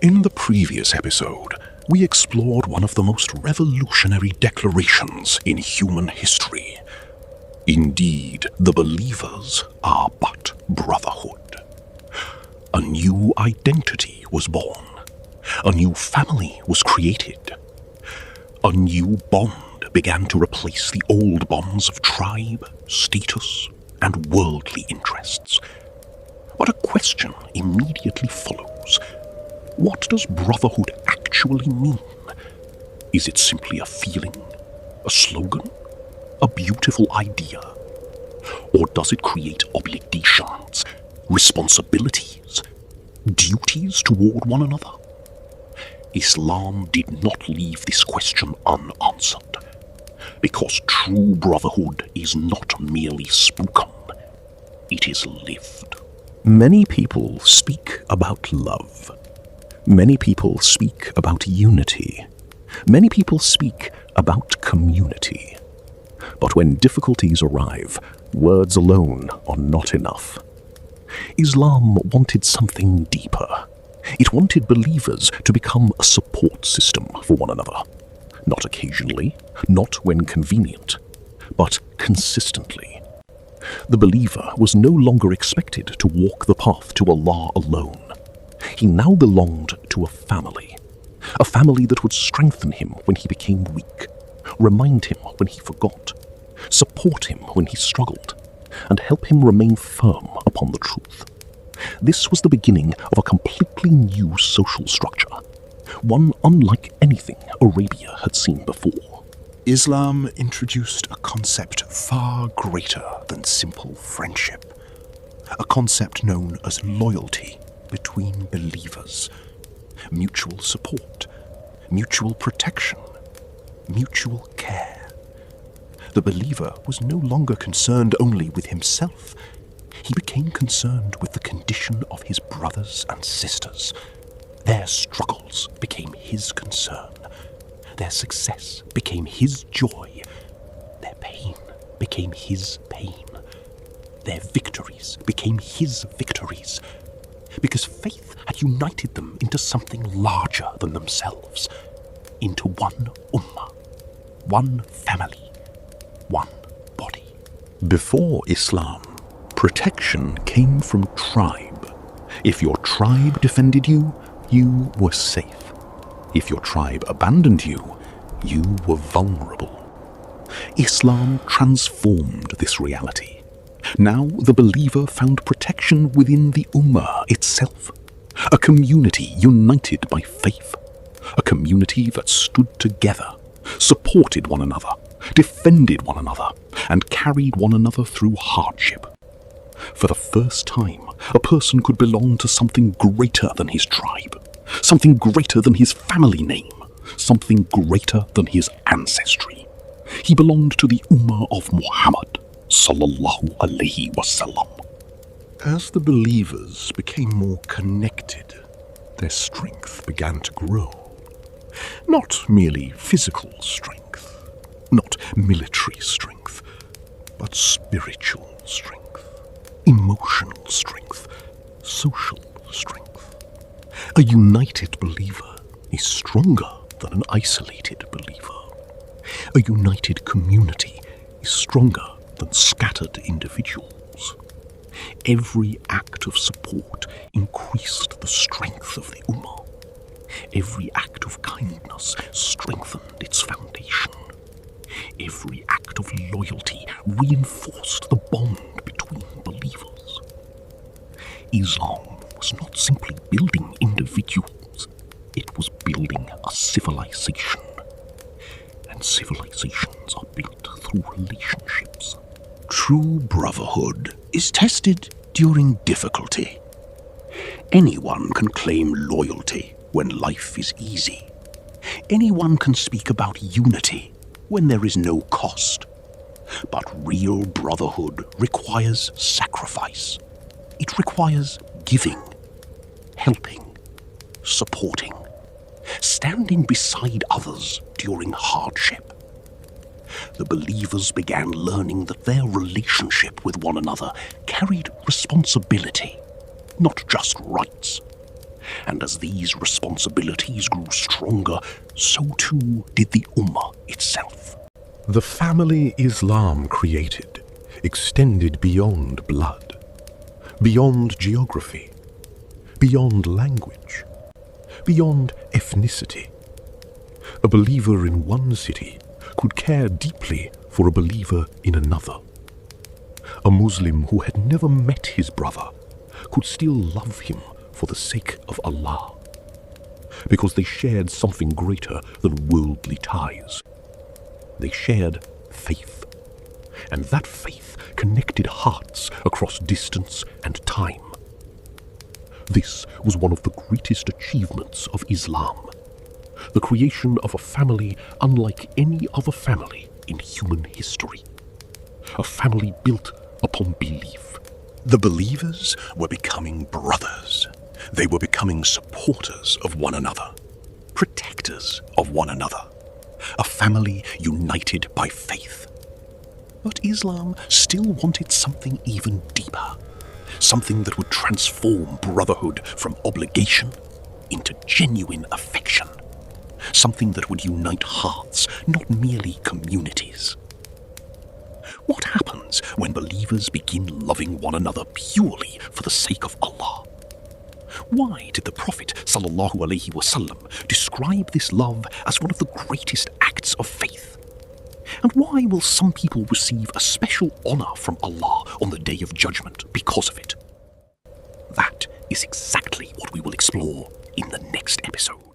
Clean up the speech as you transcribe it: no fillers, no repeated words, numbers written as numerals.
In the previous episode, we explored one of the most revolutionary declarations in human history. Indeed, the believers are but brotherhood. A new identity was born. A new family was created. A new bond began to replace the old bonds of tribe, status, and worldly interests. But a question immediately follows. What does brotherhood actually mean? Is it simply a feeling, a slogan, a beautiful idea? Or does it create obligations, responsibilities, duties toward one another? Islam did not leave this question unanswered, because true brotherhood is not merely spoken, it is lived. Many people speak about love. Many people speak about unity. Many people speak about community. But when difficulties arrive, words alone are not enough. Islam wanted something deeper. It wanted believers to become a support system for one another. Not occasionally, not when convenient, but consistently. The believer was no longer expected to walk the path to Allah alone. He now belonged to a family that would strengthen him when he became weak, remind him when he forgot, support him when he struggled, and help him remain firm upon the truth. This was the beginning of a completely new social structure, one unlike anything Arabia had seen before. Islam introduced a concept far greater than simple friendship, a concept known as loyalty between believers, mutual support, mutual protection, mutual care. The believer was no longer concerned only with himself. He became concerned with the condition of his brothers and sisters. Their struggles became his concern. Their success became his joy. Their pain became his pain. Their victories became his victories. Because faith had united them into something larger than themselves, into one ummah, one family, one body. Before Islam, protection came from tribe. If your tribe defended you, you were safe. If your tribe abandoned you, you were vulnerable. Islam transformed this reality. Now the believer found protection within the Ummah itself, a community united by faith, a community that stood together, supported one another, defended one another, and carried one another through hardship. For the first time, a person could belong to something greater than his tribe, something greater than his family name, something greater than his ancestry. He belonged to the Ummah of Muhammad, sallallahu alaihi wasallam. As the believers became more connected, their strength began to grow. Not merely physical strength, not military strength, but spiritual strength, emotional strength, social strength. A united believer is stronger than an isolated believer. A united community is stronger than scattered individuals. Every act of support increased the strength of the Ummah. Every act of kindness strengthened its foundation. Every act of loyalty reinforced the bond between believers. Islam was not simply building individuals, it was building a civilization. And civilizations are built through relationships. True brotherhood is tested during difficulty. Anyone can claim loyalty when life is easy. Anyone can speak about unity when there is no cost. But real brotherhood requires sacrifice. It requires giving, helping, supporting, standing beside others during hardship. The believers began learning that their relationship with one another carried responsibility, not just rights. And as these responsibilities grew stronger, so too did the Ummah itself. The family Islam created extended beyond blood, beyond geography, beyond language, beyond ethnicity. A believer in one city could care deeply for a believer in another. A Muslim who had never met his brother could still love him for the sake of Allah, because they shared something greater than worldly ties. They shared faith, and that faith connected hearts across distance and time. This was one of the greatest achievements of Islam, the creation of a family unlike any other family in human history, a family built upon belief. The believers were becoming brothers. They were becoming supporters of one another, protectors of one another, a family united by faith. But Islam still wanted something even deeper, something that would transform brotherhood from obligation into genuine affection, something that would unite hearts, not merely communities. What happens when believers begin loving one another purely for the sake of Allah? Why did the Prophet ﷺ describe this love as one of the greatest acts of faith? And why will some people receive a special honor from Allah on the Day of Judgment because of it? That is exactly what we will explore in the next episode.